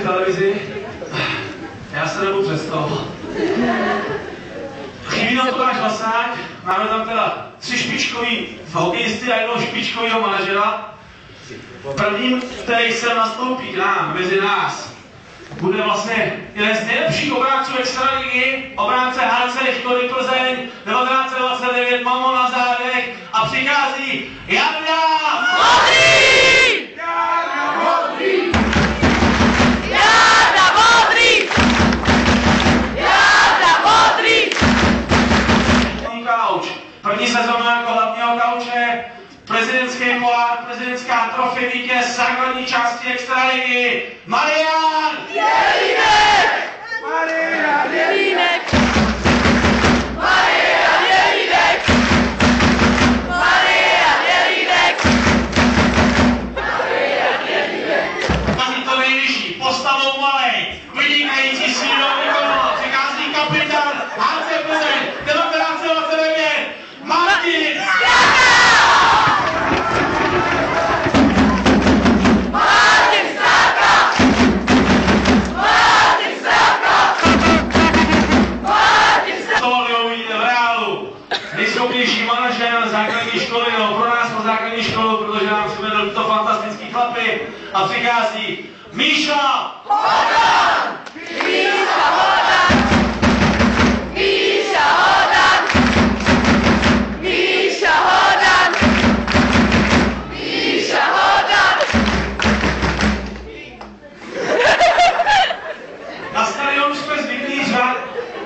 v televizi, já se nebudu představovat. Chybí nám to náš Vlasák, máme tam teda 3 špičkový hokejisty a jednoho špičkového manažera. Prvním, který se nastoupí k nám, mezi nás, bude vlastně jeden z nejlepších obránců extraligy, obránce HC Lichtory Plzeň, 1929, Mamo na zádech a přichází Jarda Modrý! Jarda Modrý! Jarda Modrý! Jarda Modrý! Kauč. První sezóna jako hlavního kauče, prezidentský pohár, prezidentská trofej, vítěz základní části extraligy, Marian Jelínek! Marian Jelínek! Marian Jelínek! Marian Jelínek! Marian Jelínek! Přichází to nejvyšší, postavou malej, vynikající sílou výkonu, přichází kapitán HC Plzeň, 1929, Martin nejschopnější manažer základní školy, no pro nás pro základní školu, protože nám přivedl to fantastický chlapy a přichází Míša Hodan! Míša Hodan! Míša Hodan! Míša Hodan! Míša Hodan! Na stadionu jsme zvyklí řád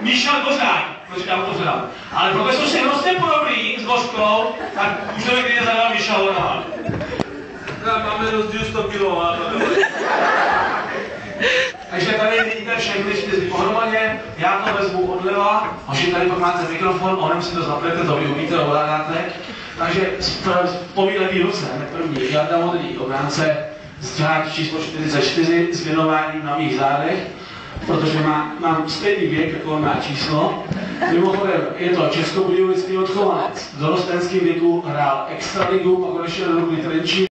Míša Dvořák, to říkám pořád. Ale protože jsou si hrozně podobný s Dvořkou, tak už to někdy zadal Míša Hodan. Máme rozdíl 100 kg. Takže tady vidíte všechny 4 pohromadě, já to vezmu odleva, hoši tady pak máte mikrofon, onem si to zaplete, to vy umíte, ovládáte. Takže po výletý ruce, hned první, Jarda Modrý, obránce řád číslo 44 s věnováním na mých zádech, protože mám stejný věk, jako on má číslo. Mimochodem, je to českobudějovický odchovanec. V dorostenském věku hrál extraligu, pak odešel do Dukly Trenčín.